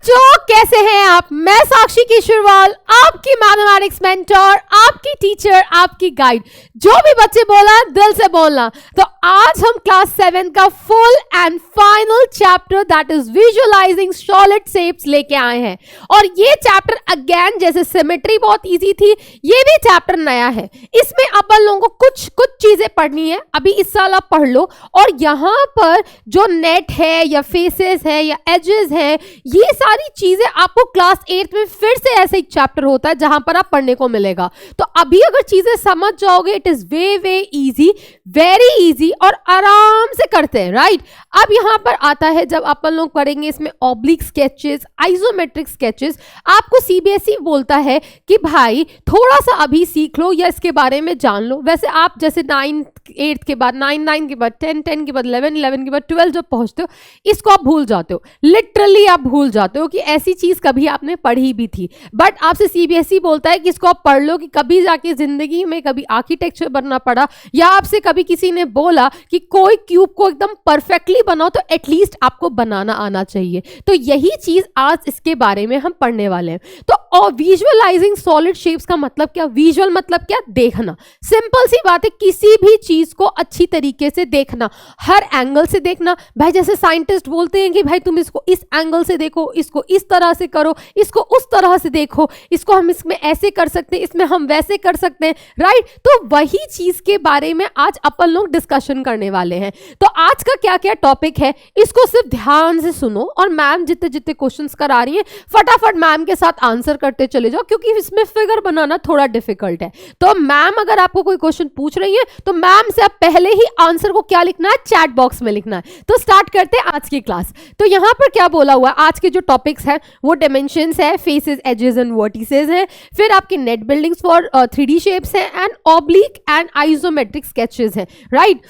बच्चों कैसे हैं आप? मैं साक्षी केशरवाल, आपकी मैथमेटिक्स मेंटर, आपकी टीचर, आपकी गाइड। जो भी बच्चे बोला दिल से बोलना। तो आज हम क्लास 7 का full and final chapter that is visualising solid shapes लेके आए हैं। और ये चैप्टर अगेन जैसे सिमेट्री बहुत इजी थी, ये भी चैप्टर नया है। इसमें अपन लोगों को कुछ चीजें पढ़नी है, अभी इस साल आप पढ़ लो। और यहाँ पर जो नेट है या फेसेस है या एजेस है, ये सारी चीजें आपको क्लास 8 में फिर से ऐसे एक चैप्टर होता है जहां पर आप पढ़ने को मिलेगा। तो अभी अगर चीजें समझ जाओगे, it is way easy, very easy और आराम से करते हैं, राइट। अब यहां पर आता है जब अपन लोग करेंगे इसमें ऑब्लिक स्केचेस, आइसोमेट्रिक स्केचेस। आपको सीबीएसई बोलता है कि भाई थोड़ा सा अभी सीख लो या इसके बारे में जान लो। वैसे आप जैसे 9th 8th के बाद 9 के बाद 10 के बाद 11 के बाद 12 जब पहुंचते हो, इसको आप भूल जाते हो, लिटरली आप भूल जाते हो कि ऐसी चीज कभी आपने पढ़ी भी थी। बट आपसे सीबीएसई बोलता है कि इसको आप पढ़ लो कि कभी जाके जिंदगी में कभी आर्किटेक्चर बनना पड़ा या आपसे कभी किसी ने बोला कि कोई क्यूब को एकदम परफेक्टली बनाओ, तो एटलीस्ट आपको बनाना आना चाहिए। तो यही चीज आज इसके बारे में हम पढ़ने वाले हैं। तो विजुअलाइजिंग सॉलिड शेप्स का मतलब क्या? विजुअल मतलब क्या? देखना। सिंपल सी बात है, किसी भी चीज को अच्छी तरीके से देखना, हर एंगल से देखना। भाई जैसे साइंटिस्ट बोलते हैं कि भाई तुम इसको इस एंगल से देखो, इसको इस तरह से करो, इसको उस तरह से देखो, इसको हम इसमें ऐसे कर सकते हैं, इसमें हम वैसे कर सकते हैं, राइट। तो वही चीज के बारे में आज अपन लोग डिस्कशन करने वाले हैं। तो आज का क्या क्या टॉपिक है, इसको सिर्फ ध्यान से सुनो और मैम जितने जितने क्वेश्चंस करा रही है फटाफट मैम के साथ आंसर करते चले जाओ, क्योंकि इसमें फिगर बनाना थोड़ा डिफिकल्ट है। तो मैम अगर आपको कोई क्वेश्चन पूछ रही है तो मैम से आप पहले ही आंसर को क्या लिखना है, चैट बॉक्स में लिखना है। तो स्टार्ट करते हैं आज की क्लास। तो यहां पर क्या बोला हुआ है, आज के जो टॉपिक्स है वो डायमेंशंस है, फेसेस, एजेस एंड वर्टिसेस है, फिर आपकी net buildings for 3D shapes है and oblique and isometric sketches है, राइट।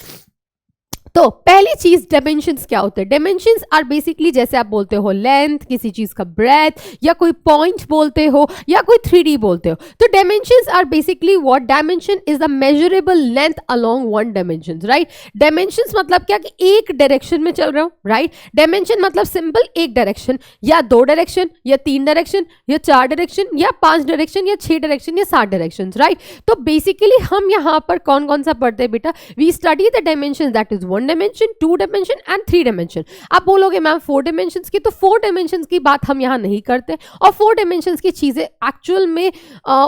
तो पहली चीज डायमेंशंस क्या होते हैं? डायमेंशंस आर बेसिकली जैसे आप बोलते हो लेंथ, किसी चीज का ब्रेथ, या कोई पॉइंट बोलते हो या कोई 3D बोलते हो। तो dimensions are basically what? Dimension is the measurable length along one dimension, right. Dimensions मतलब क्या कि एक डायरेक्शन में चल रहे हो, राइट। डायमेंशन मतलब सिंपल एक डायरेक्शन या 2 डायरेक्शन या 3 डायरेक्शन या 4 डायरेक्शन या 5 डायरेक्शन या 6 डायरेक्शन या 7 डायरेक्शन, राइट। तो बेसिकली हम यहाँ पर कौन कौन सा पढ़ते हैं बेटा? We study the dimension that is 1 dimension, 2 dimension and 3 dimension. आप बोलोगे मैम 4 डायमेंशंस की, तो 4 डायमेंशंस की बात हम यहां नहीं करते। और 4 डायमेंशंस की चीजें एक्चुअल में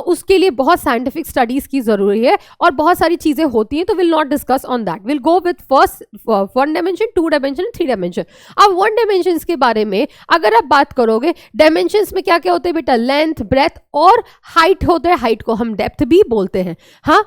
उसके लिए बहुत साइंटिफिक स्टडीज की जरूरी है और बहुत सारी चीजें होती हैं। तो will not discuss on that, will go with first 1 dimension, 2 dimension, 3 dimension. अब 1 डायमेंशंस के बारे में अगर आप बात करोगे, डायमेंशंस में क्या क्या होते हैं बेटा? लेंथ, ब्रेथ और हाइट होते हैं। हाइट को हम डेप्थ भी बोलते हैं। हाँ,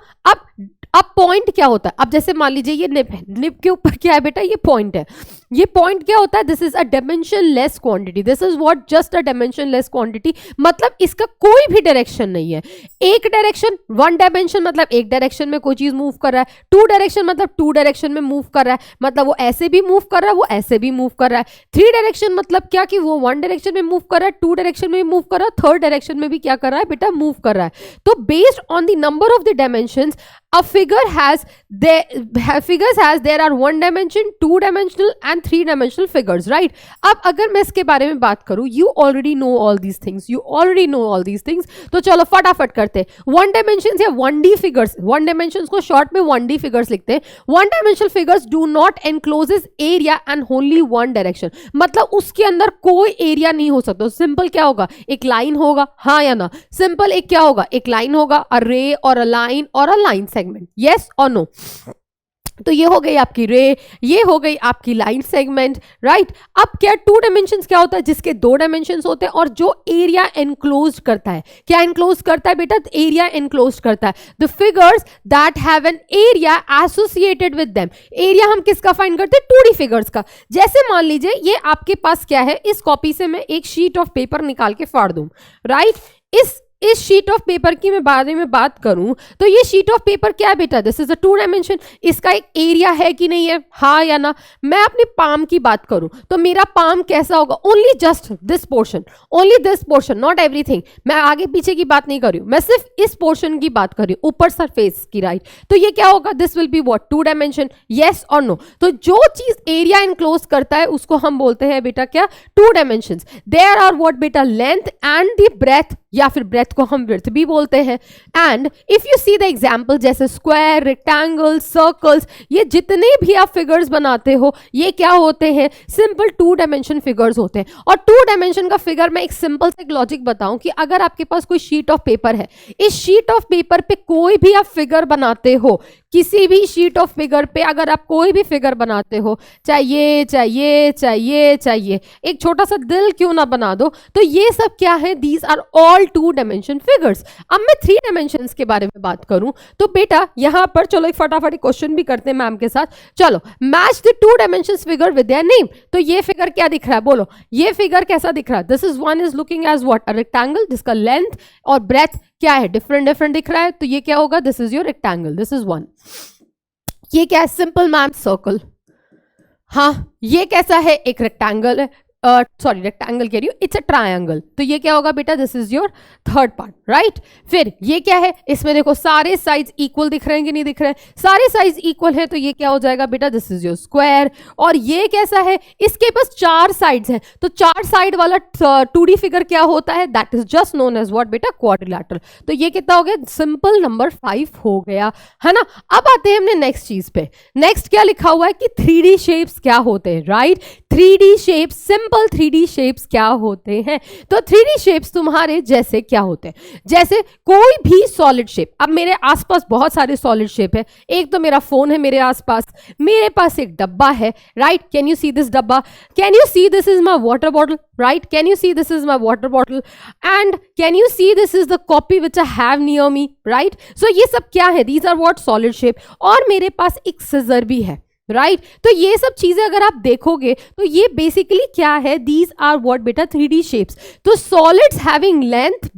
अब पॉइंट क्या होता है? अब जैसे मान लीजिए ये निप है, निप के ऊपर क्या है बेटा? ये पॉइंट है। ये पॉइंट क्या होता है? This is a dimensionless quantity. This is what? Just a dimensionless quantity. मतलब इसका कोई भी डायरेक्शन नहीं है। एक डायरेक्शन, 1 डायमेंशन मतलब एक डायरेक्शन में कोई चीज मूव कर रहा है। 2 डायरेक्शन मतलब 2 डायरेक्शन में मूव कर रहा है, मतलब वो ऐसे भी मूव कर रहा है, वो ऐसे भी मूव कर रहा है। 3 डायरेक्शन मतलब क्या कि वो 1 डायरेक्शन में मूव कर रहा है, 2 डायरेक्शन में मूव कर रहा है, 3rd डायरेक्शन में भी क्या कर रहा है बेटा? मूव कर रहा है। तो based on the number of the dimensions a figure has there are 1 dimension, 2 dimensional and 3 dimensional figures, right? अब अगर मैं इसके बारे में बात करूं, you already know all these things, तो चलो फटाफट करते हैं। 1 dimensions या 1D figures, 1 dimensions को शॉर्ट में 1D figures लिखते हैं। 1 dimensional figures do not encloses area and only one direction, मतलब उसके अंदर कोई एरिया नहीं हो सकता। सिंपल क्या होगा? एक लाइन होगा, हाँ या ना? सिंपल एक क्या होगा? एक लाइन होगा, अ रे और अ लाइन और अ लाइन सेगमेंट, यस और नो। तो ये हो गई आपकी रे, ये हो गई आपकी लाइन सेगमेंट, राइट। अब क्या 2 डायमेंशंस क्या होता है? जिसके 2 डायमेंशंस होते हैं और जो एरिया एनक्लोज करता है। क्या एनक्लोज करता है बेटा? एरिया एनक्लोज करता है। The figures that have an area associated with them. Area हम किसका फाइंड करते हैं? 2D फिगर्स का। जैसे मान लीजिए ये आपके पास क्या है, इस कॉपी से मैं एक शीट ऑफ पेपर निकाल के फाड़ दूं, राइट। इस इस शीट ऑफ पेपर की मैं बारे में बात करूं तो ये शीट ऑफ पेपर क्या है बेटा, दिस इज अ 2 डायमेंशन। इसका एक एरिया है कि नहीं है, हाँ या ना। मैं अपनी पाम की बात करूं तो मेरा पाम कैसा होगा, only just this portion, only this portion, not everything. मैं आगे पीछे की बात नहीं कर रही हूं, मैं सिर्फ इस पोर्शन की बात कर रही हूं, ऊपर सरफेस की, राइट। तो ये क्या होगा, this will be what, 2 dimension, yes और नो। तो जो चीज एरिया इनक्लोज करता है उसको हम बोलते हैं बेटा क्या, 2 डायमेंशंस। देयर आर व्हाट बेटा, लेंथ एंड द ब्रेथ, या फिर ब्रेथ को हम विड्थ भी बोलते हैं। And if you see the example, जैसे स्क्वायर, रेक्टेंगल, सर्कल्स, ये जितने भी आप फिगर्स बनाते हो ये क्या होते हैं, सिंपल 2 डायमेंशन फिगर्स होते हैं। और 2 डायमेंशन का फिगर मैं एक सिंपल से लॉजिक बताऊं कि अगर आपके पास कोई शीट ऑफ पेपर है, इस शीट ऑफ पेपर पे कोई भी आप फिगर बनाते हो, किसी भी शीट ऑफ फिगर पे अगर आप कोई भी फिगर बनाते हो, चाहिए चाहिए चाहिए चाहिए, एक छोटा सा दिल क्यों ना बना दो, तो ये सब क्या है, these are all 2 dimension figures. अब मैं 3 डायमेंशंस के बारे में बात करूं तो बेटा यहां पर चलो एक फटाफट क्वेश्चन भी करते हैं मैम के साथ। चलो, match the 2 dimensions figure with their name. तो ये फिगर क्या दिख रहा है, बोलो ये फिगर कैसा दिख रहा है, this is one is looking as what, a rectangle जिसका लेंथ और ब्रेथ क्या है, डिफरेंट डिफरेंट दिख रहा है। तो ये क्या होगा, this is your rectangle, this is one. ये क्या है, सिंपल मैम सर्कल। हाँ, ये कैसा है, एक रेक्टेंगल है, सॉरी रेक्टेंगल कह रही हूँ, इट्स अ ट्रायंगल। तो ये क्या होगा बेटा, this is your third part, right. फिर ये क्या है, इसमें देखो सारे साइज इक्वल दिख रहे हैं कि नहीं दिख रहे हैं, सारे साइज इक्वल है, तो ये क्या हो जाएगा बेटा, दिस इज योर स्क्वायर। और ये कैसा है, इसके पास 4 साइड्स हैं, तो 4 साइड वाला 2D फिगर क्या होता है, that is just known as what बेटा, क्वाड्रिलैटरल। तो ये कितना हो गया, सिंपल नंबर 5 हो गया, है ना। अब आते हैं हमने नेक्स्ट चीज पे। नेक्स्ट क्या लिखा हुआ है कि 3D शेप्स क्या होते हैं, right. 3D shapes, simple 3D shapes क्या होते हैं, तो 3D शेप्स तुम्हारे जैसे क्या होते हैं, जैसे कोई भी सॉलिड शेप। अब मेरे आसपास बहुत सारे सॉलिड शेप है, एक तो मेरा फोन है मेरे आसपास, मेरे पास एक डब्बा है, right. Can you see this dabba, can you see this is my water bottle, right. Can you see this is my water bottle and can you see this is the copy which I have near me, right. So ये सब क्या है, these are what, solid shape. और मेरे पास एक scissor भी है, right. तो ये सब चीजें अगर आप देखोगे तो ये बेसिकली क्या है, दीज आर व्हाट बेटा, 3D शेप्स। तो सॉलिड्स हैविंग लेंथ,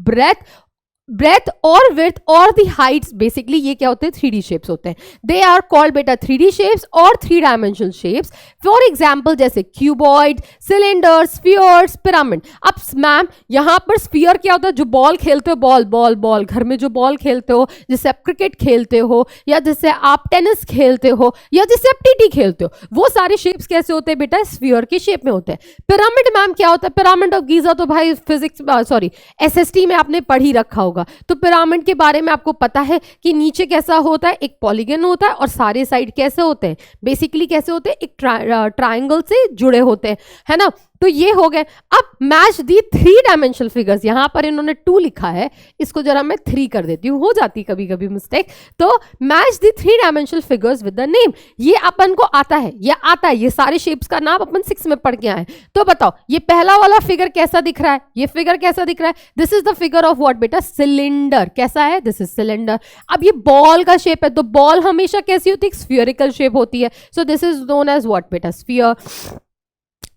ब्रेथ और विड्थ और दी हाइट्स, बेसिकली ये क्या होते हैं, 3D शेप्स होते हैं। दे आर कॉल्ड बेटा 3D शेप्स और 3 डायमेंशनल शेप्स। फॉर एग्जांपल जैसे क्यूबॉइड, सिलेंडर, स्फीयर्स, पिरामिड। अब मैम यहाँ पर स्फीयर क्या होता है, जो बॉल खेलते हो, बॉल घर में जो बॉल खेलते हो, जिससे आप क्रिकेट खेलते हो या जिससे आप टेनिस खेलते हो या जिससे आप टीटी खेलते हो, वो सारे शेप्स कैसे होते हैं बेटा, स्फीयर के शेप में होते हैं। पिरामिड मैम क्या होता है, पिरामिड ऑफ गीजा तो भाई फिजिक्स सॉरी SST में आपने पढ़ ही रखा होगा। तो पिरामिड के बारे में आपको पता है कि नीचे कैसा होता है, एक पॉलीगन होता है और सारे साइड कैसे होते हैं, बेसिकली कैसे होते हैं, एक ट्रायंगल से जुड़े होते हैं, है ना। तो ये हो गए। अब मैच दी 3 डायमेंशनल फिगर्स, यहां पर इन्होंने 2 लिखा है, इसको जरा मैं 3 कर देती हूँ, हो जाती कभी कभी मिस्टेक। तो match the 3 dimensional figures with the name, ये अपन को आता है, ये सारे शेप्स का नाम अपन 6 में पढ़ के आए। तो बताओ ये पहला वाला फिगर कैसा दिख रहा है, ये फिगर कैसा दिख रहा है, this is the figure of what बेटा, सिलेंडर। कैसा है, दिस इज सिलेंडर। अब ये बॉल का शेप है, तो बॉल हमेशा कैसी होती है, स्फीयरिकल शेप होती है, so this is known as what बेटा, स्फीयर।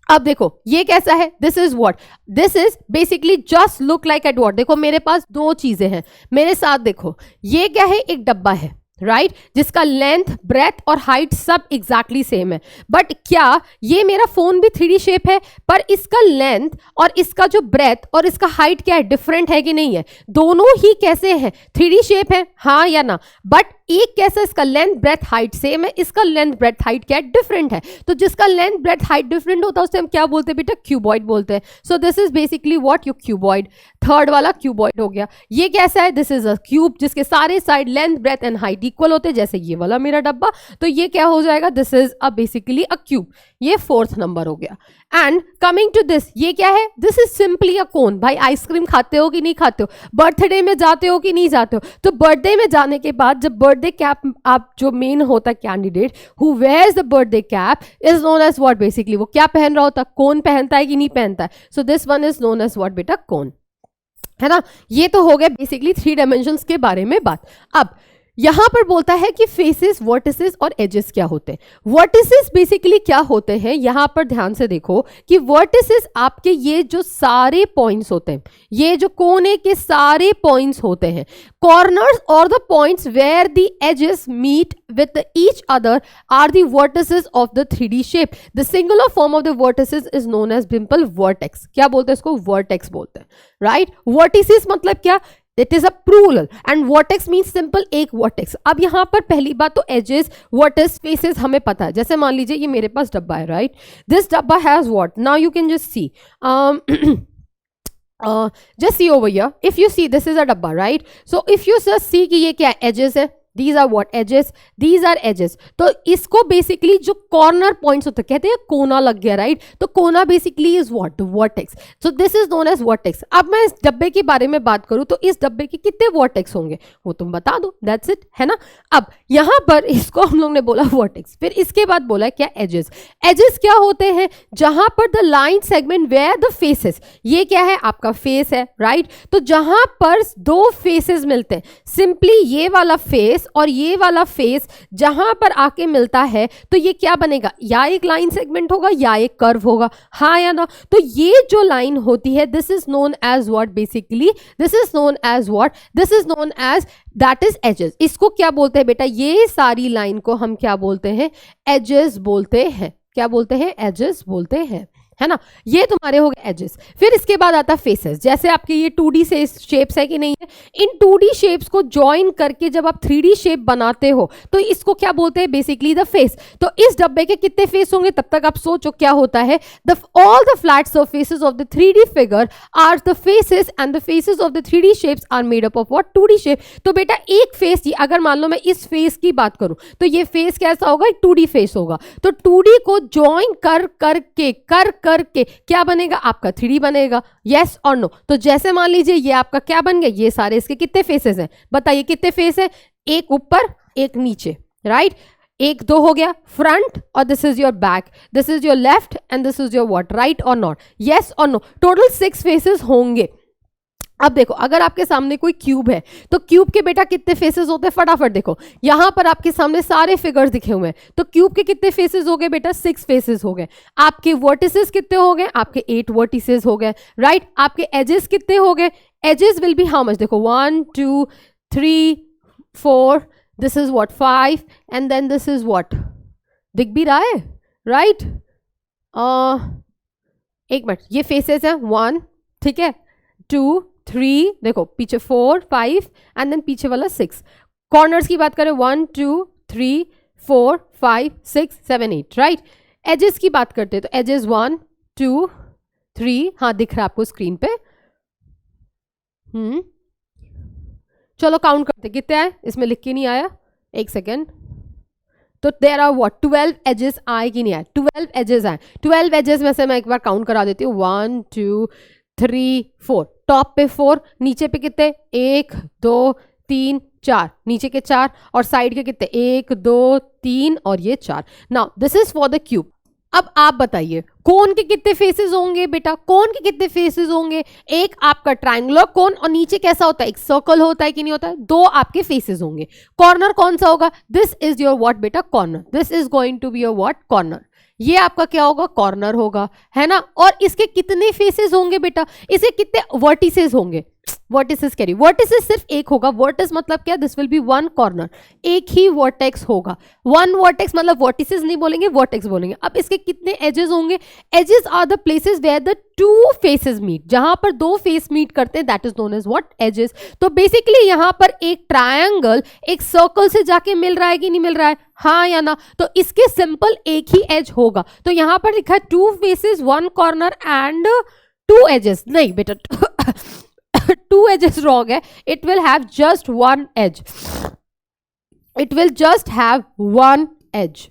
अब देखो ये कैसा है, this is what, this is basically just look like at what. देखो मेरे पास 2 चीजें हैं, मेरे साथ देखो, ये क्या है, एक डब्बा है, राइट, जिसका लेंथ, ब्रेथ और हाइट सब एग्जैक्टली सेम है। बट क्या ये मेरा फोन भी 3D शेप है, पर इसका लेंथ और इसका जो ब्रेथ और इसका हाइट क्या है, डिफरेंट है कि नहीं है, दोनों ही कैसे हैं, 3D शेप है, हाँ या ना। बट एक कैसा, इसका लेंथ ब्रेथ हाइट सेम है, इसका लेंथ ब्रेथ हाइट क्या है, डिफरेंट है। तो जिसका लेंथ ब्रेथ हाइट डिफरेंट होता है उसे हम क्या बोलते हैं बेटा, क्यूबॉइड बोलते हैं। सो this is basically what, your cuboid. Third वाला क्यूबॉइड हो गया। ये कैसा है, दिस इज अ क्यूब जिसके सारे side length, breadth and height equal होते हैं, जैसे ये वाला मेरा डब्बा। तो ये क्या हो जाएगा, this is a basically a cube. ये 4th नंबर हो गया। एंड कमिंग टू दिस, ये क्या है, दिस इज सिंपली अ कोन। भाई आइसक्रीम खाते हो कि नहीं खाते हो, बर्थडे में जाते हो कि नहीं जाते हो, तो बर्थडे में जाने के बाद जब बर्थडे कैप आप जो मेन होता है candidate who wears the birthday cap is known as what, basically वो क्या पहन रहा होता है, कोन पहनता है कि नहीं पहनता है। So this one is known as what बेटा, कोन, है ना। ये तो हो गया बेसिकली 3 डायमेंशंस के बारे में बात। अब यहां पर बोलता है कि फेसेस, वर्टिसेस और एजेस क्या होते हैं। वर्टिसेस बेसिकली क्या होते हैं, यहां पर ध्यान से देखो कि वर्टिसेस आपके ये जो सारे पॉइंट्स होते हैं, ये जो कोने के सारे पॉइंट्स होते हैं, कॉर्नर्स और the points where the edges meet with each other are the vertices of the 3D shape. The singular form of the vertices is known as simple vertex. क्या बोलते हैं इसको? वर्टेक्स बोलते हैं, राइट। वर्टिसेस मतलब क्या? It is a plural and vertex means simple एक vertex. अब यहां पर पहली बात तो एजेस, वर्टिस, फेसेस हमें पता है। जैसे मान लीजिए ये मेरे पास डब्बा है, राइट। दिस डब्बा has what, now you can just see just see over here, if you see this is a dabba, right? So if you just see कि ये क्या है, edges है, these are what, edges, these are edges। तो इसको basically जो corner points होते हैं, कहते हैं कोना लग गया, राइट। तो कोना basically is what, the vertex. So this is known as vertex. अब मैं इस डब्बे के बारे में बात करूं तो इस डब्बे के कितने वर्टेक्स होंगे वो तुम बता दो, दैट्स इट, है ना। अब यहां पर इसको हम लोग ने बोला वर्टेक्स, फिर इसके बाद बोला क्या, एजेस। एजेस क्या होते हैं? जहां पर the line segment where the faces, ये क्या है, आपका फेस है, राइट। तो जहां पर दो फेसेस मिलते हैं, सिंपली ये वाला फेस और ये वाला फेस जहां पर आके मिलता है, तो ये क्या बनेगा, या एक लाइन सेगमेंट होगा या एक कर्व होगा, हाँ या ना। तो ये जो लाइन होती है, this is known as what, basically this is known as what, this is known as, that is edges. इसको क्या बोलते हैं बेटा, ये सारी लाइन को हम क्या बोलते हैं, एजेस बोलते हैं। क्या बोलते हैं? एजेस बोलते हैं, है ना। ये तुम्हारे हो गए एजेस। फिर इसके बाद आता फेसेस। जैसे आपके ये 2D से शेप्स है कि नहीं है, इन 2D शेप्स को ज्वाइन करके जब आप 3D शेप बनाते हो तो इसको क्या बोलते हैं, बेसिकली द फेस। तो इस डब्बे के कितने फेस होंगे, तब तक आप सोचो क्या होता है, all the flat surfaces of the 3D figure are the faces and the faces of the 3D shapes are made up of what, 2D shape. तो बेटा एक फेस, अगर मान लो मैं इस फेस की बात करूं तो ये फेस कैसा होगा, एक 2D फेस होगा। तो 2D को ज्वाइन करके क्या बनेगा, आपका 3D बनेगा, यस और नो। तो जैसे मान लीजिए ये आपका क्या बन गया, ये सारे इसके कितने फेसेस हैं, बताइए कितने फेस है, एक ऊपर एक नीचे, राइट। एक दो हो गया फ्रंट, और this is your back, this is your left and this is your what, right और नॉट, यस और नो। टोटल 6 फेसेस होंगे। अब देखो, अगर आपके सामने कोई क्यूब है तो क्यूब के बेटा कितने फेसेस होते हैं, फटाफट देखो। यहां पर आपके सामने सारे फिगर्स दिखे हुए हैं, तो क्यूब के कितने फेसेस हो गए बेटा, 6 फेसेस हो गए। आपके वर्टिसेस कितने हो गए, आपके 8 वर्टिसेस हो गए, राइट। आपके एजेस कितने हो गए, edges will be how much, देखो 1 2 3 4, this is what 5 and then this is what, दिख भी रहा है, राइट। एक मिनट, ये फेसेस है 1, ठीक है, 2 3, देखो पीछे 4 5 एंड देन पीछे वाला 6। कॉर्नर्स की बात करें 1 2 3 4 5 6 7 8, राइट। एजेस की बात करते हैं तो एजेस 1 2 3, हाँ दिख रहा है आपको स्क्रीन पे। चलो काउंट करते कितने आए, इसमें लिख के नहीं आया, एक सेकेंड। तो देयर आर व्हाट 12 एजेस आए कि नहीं आए, 12 एजेस आए। 12 एजेस में से मैं एक बार काउंट करा देती हूँ, 1 2 3 4, टॉप पे 4, नीचे पे कितने, 1 2 3 4, नीचे के 4 और साइड के कितने, 1 2 3 और ये 4। Now this is for the cube. अब आप बताइए कोन के कितने फेसेस होंगे बेटा, कोन के कितने फेसेस होंगे, एक आपका ट्रायंगुलर कोन और नीचे कैसा होता है, एक सर्कल होता है कि नहीं होता है, 2 आपके फेसेस होंगे। कॉर्नर कौन सा होगा, दिस इज योर व्हाट बेटा, corner, this is going to be your what, corner. ये आपका क्या होगा, कॉर्नर होगा, है ना। और इसके कितने फेसेस होंगे बेटा, इसके कितने वर्टिसेस होंगे, वर्टिसेस कह रही, वर्टिसेस सिर्फ एक होगा। वर्टिस मतलब क्या, दिस विल बी 1 कॉर्नर, एक ही वर्टेक्स होगा। 1 वर्टेक्स मतलब वर्टिसेस नहीं बोलेंगे, वर्टेक्स बोलेंगे। अब इसके कितने एजेस होंगे, edges are the places where the 2 faces meet, जहां पर 2 फेस मीट करते हैं, that is known as what, edges. तो बेसिकली यहां पर एक ट्रायंगल एक सर्कल से जाके मिल रहा है कि नहीं मिल रहा है, हाँ या ना। तो इसके सिंपल एक ही एज होगा। तो यहां पर लिखा है 2 फेसेस 1 कॉर्नर एंड 2 एजेस, नहीं बेटा 2 edges wrong है, it will have just 1 edge, it will just have 1 edge,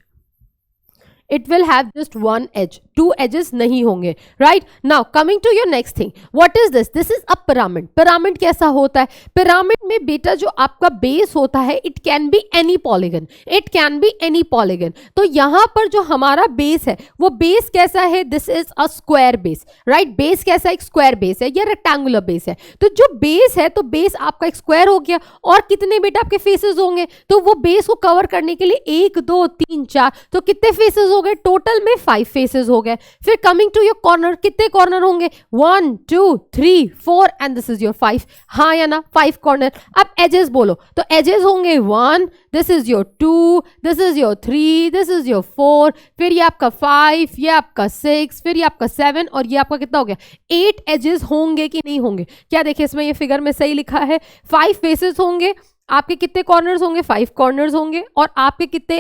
it will have just one edge, two edges नहीं होंगे, right? Now coming to your next thing, what is this? This is a pyramid. Pyramid कैसा होता है? Pyramid में बेटा जो आपका base होता है, it can be any polygon, it can be any polygon. तो यहां पर जो हमारा बेस है वो बेस कैसा है? This is a square base, right? Base कैसा? एक स्क्वायर बेस है या रेक्टेंगुलर बेस है। तो जो बेस है, तो बेस आपका एक स्क्वायर हो गया, और कितने बेटा आपके फेसेस होंगे? तो वो बेस को कवर करने के लिए 1 2 3 4, तो कितने फेसेस हो गए? टोटल में 5 फेसेस हो गए। फिर कमिंग टू योर कॉर्नर, कितने कॉर्नर होंगे? 1 2 3 4 एंड दिस इज योर 5, हाँ या ना? 5 कॉर्नर। अब एजेस बोलो, तो एजेस होंगे 1, this is your 2, this is your 3, this is your 4, फिर ये आपका 5, ये आपका 6, फिर ये आपका 7, और ये आपका कितना हो गया? 8 एजेस होंगे कि नहीं होंगे? क्या देखिए इसमें ये फिगर में सही लिखा है, 5 फेसेस होंगे, आपके कितने कॉर्नर्स होंगे? 5 कॉर्नर्स होंगे, और आपके कितने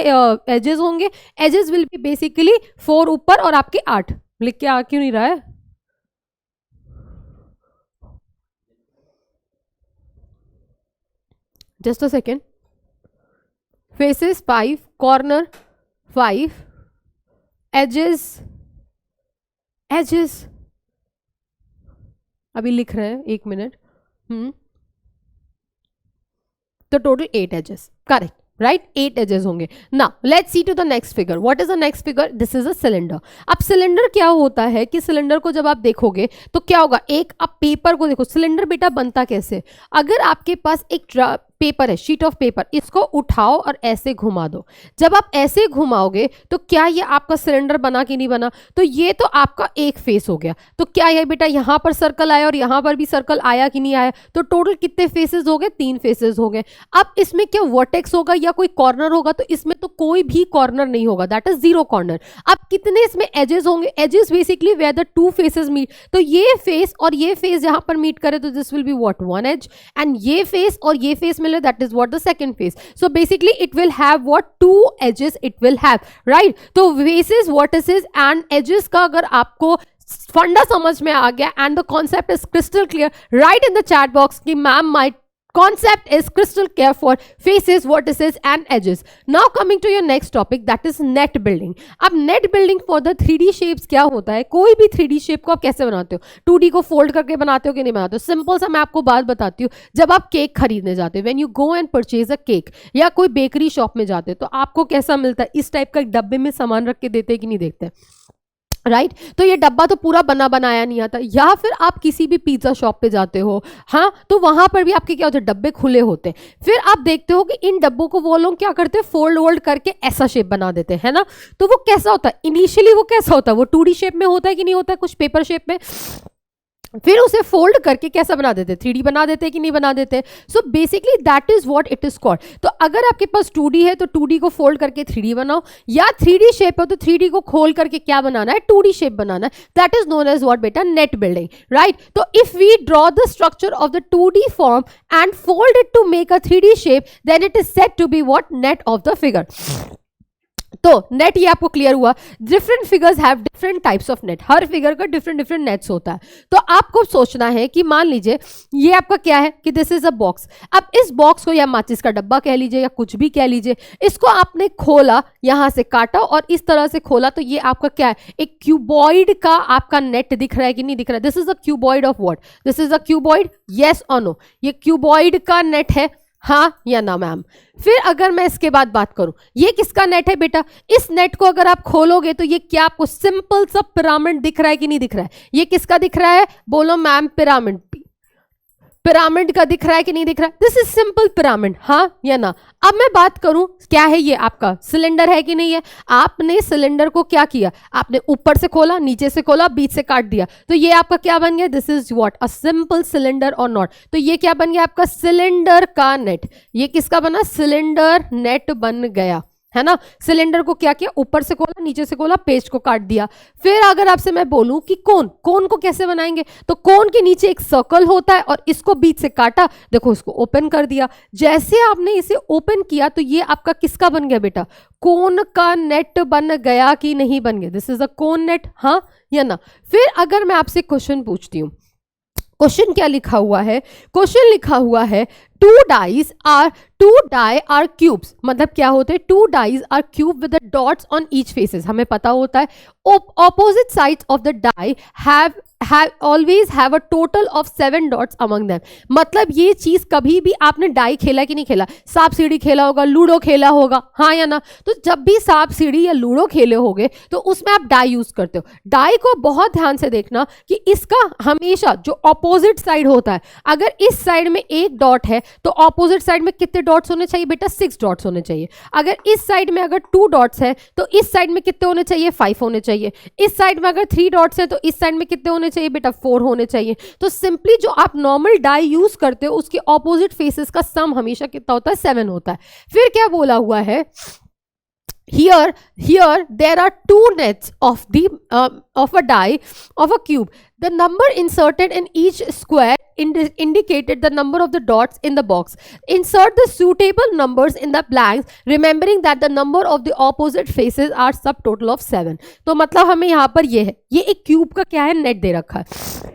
एजेस होंगे? एजेस विल बी बेसिकली 4 ऊपर और आपके 8। लिख के आ क्यों नहीं रहा है? Just a second. Faces 5, corner 5, edges, edges अभी लिख रहे हैं, 1 मिनट। तो total 8 edges, correct, right? 8 edges होंगे। Now let's see to the next figure. What is the next figure? This is a cylinder. अब सिलेंडर क्या होता है कि सिलेंडर को जब आप देखोगे तो क्या होगा? एक आप पेपर को देखो, सिलेंडर बेटा बनता कैसे? अगर आपके पास एक पेपर है, शीट ऑफ पेपर, इसको उठाओ और ऐसे घुमा दो। जब आप ऐसे घुमाओगे तो क्या ये आपका सिलेंडर बना कि नहीं बना? तो ये तो आपका एक फेस हो गया। तो क्या ये बेटा यहां पर सर्कल आया और यहां पर भी सर्कल आया कि नहीं आया? तो टोटल कितने फेसेस हो गए? 3 फेसेस हो गए। अब इसमें क्या वर्टेक्स होगा या कोई कॉर्नर होगा? तो इसमें तो कोई भी कॉर्नर नहीं होगा, दैट इज 0 कॉर्नर। अब कितने इसमें एजेस होंगे? Edges basically where the 2 faces meet. तो ये फेस और ये फेस जहां पर मीट करे तो this will be what? 1 edge, and ये फेस और ये फेस मिले, that is what? The second face. So basically it will have what? 2 edges it will have, right? तो फेसेस, वर्टिसेस एंड एजेस का अगर आपको फंडा समझ में आ गया and the concept is crystal clear, right in the chat box कि ma'am my concept is crystal clear for faces, vertices and edges. Now coming to your next topic, that is net building. अब net building for the 3D shapes क्या होता है? कोई भी 3D shape को आप कैसे बनाते हो? 2D को फोल्ड करके बनाते हो कि नहीं बनाते हो? सिंपल सा मैं आपको बात बताती हूँ। जब आप केक खरीदने जाते हो, when you go and purchase a cake, या कोई बेकरी शॉप में जाते हो तो आपको कैसा मिलता है? इस टाइप का एक डब्बे में सामान रख के देते हैं कि नहीं देखते? राइट तो ये डब्बा तो पूरा बना बनाया नहीं आता। या फिर आप किसी भी पिज्जा शॉप पे जाते हो, हाँ, तो वहां पर भी आपके क्या होते हैं? डब्बे खुले होते हैं। फिर आप देखते हो कि इन डब्बों को वो लोग क्या करते हैं? फोल्ड वोल्ड करके ऐसा शेप बना देते हैं ना। तो वो कैसा होता है? इनिशियली वो कैसा होता है? वो 2D शेप में होता है कि नहीं होता है? कुछ पेपर शेप में। फिर उसे फोल्ड करके कैसा बना देते? 3D बना देते कि नहीं बना देते? So basically that is what it is called. तो अगर आपके पास 2D है तो 2D को फोल्ड करके 3D बनाओ, या 3D शेप है तो 3D को खोल करके क्या बनाना है? 2D शेप बनाना है। That is known as what बेटा? Net building, right? तो if we draw the structure of the 2D form and fold it to make a 3D shape, then it is said to be what? Net of the figure. तो net ये आपको clear हुआ। Different figures have different types of net, हर figure का different different nets होता है। तो आपको सोचना है कि मान लीजिए ये आपका क्या है कि दिस इज अ बॉक्स। अब इस बॉक्स को या माचिस का डब्बा कह लीजिए या कुछ भी कह लीजिए, इसको आपने खोला, यहां से काटा और इस तरह से खोला, तो ये आपका क्या है? एक क्यूबॉइड का आपका नेट दिख रहा है कि नहीं दिख रहा है? This is a cuboid of what? This is a cuboid, yes और नो? ये क्यूबॉइड का नेट है, हाँ या ना मैम? फिर अगर मैं इसके बाद बात करूं, ये किसका नेट है बेटा? इस नेट को अगर आप खोलोगे तो ये क्या आपको सिंपल सा पिरामिड दिख रहा है कि नहीं दिख रहा है? ये किसका दिख रहा है? बोलो मैम। पिरामिड, पिरामिड का दिख रहा है कि नहीं दिख रहा है? दिस इज सिंपल पिरामिड, हाँ या ना? अब मैं बात करूं, क्या है ये? आपका सिलेंडर है कि नहीं है? आपने सिलेंडर को क्या किया? आपने ऊपर से खोला, नीचे से खोला, बीच से काट दिया, तो ये आपका क्या बन गया? This is what? A simple cylinder और नॉट? तो ये क्या बन गया? आपका सिलेंडर का नेट। ये किसका बना? सिलेंडर नेट बन गया, है ना? सिलेंडर को क्या किया? ऊपर से खोला, नीचे से खोला, पेज को काट दिया। फिर अगर आपसे मैं बोलूं कि कोन, कोन को कैसे बनाएंगे, तो कोन के नीचे एक सर्कल होता है और इसको बीच से काटा, देखो इसको ओपन कर दिया। जैसे आपने इसे ओपन किया तो ये आपका किसका बन गया बेटा? कोन का नेट बन गया कि नहीं बन गया? This is a cone net, हाँ या ना? फिर अगर मैं आपसे क्वेश्चन पूछती हूँ, क्वेश्चन क्या लिखा हुआ है? क्वेश्चन लिखा हुआ है टू डाई आर क्यूब्स, मतलब क्या होते हैं? Two dice are cube with the dots on each faces. हमें पता होता है opposite sides of the die always have a total of 7 dots among them। मतलब ये चीज कभी भी आपने डाई खेला कि नहीं खेला? सांप सीढ़ी खेला होगा, लूडो खेला होगा, हाँ या ना? तो जब भी सांप सीढ़ी या लूडो खेले होगे तो उसमें आप डाई यूज करते हो। डाई को बहुत ध्यान से देखना कि इसका हमेशा जो ऑपोजिट साइड होता है, अगर इस साइड में एक डॉट है तो ऑपोजिट साइड में कितने डॉट्स होने चाहिए बेटा? 6 डॉट्स होने चाहिए। अगर इस साइड में अगर 2 डॉट्स है तो इस साइड में कितने होने चाहिए? 5 होने चाहिए। इस साइड में अगर 3 डॉट्स है तो इस साइड में कितने होने चाहिए बेटा? 4 होने चाहिए। तो सिंपली जो आप नॉर्मल डाई यूज करते हो उसके ऑपोजिट फेसेस का सम हमेशा कितना होता है? 7 होता है। फिर क्या बोला हुआ है? Here there are 2 nets of a die of a cube. The number inserted in each square indicated the number of the dots in the box. Insert the suitable numbers in the blanks, remembering that the number of the opposite faces are subtotal of 7. तो मतलब हमें यहाँ पर ये है, ये एक cube का क्या है? नेट दे रखा है।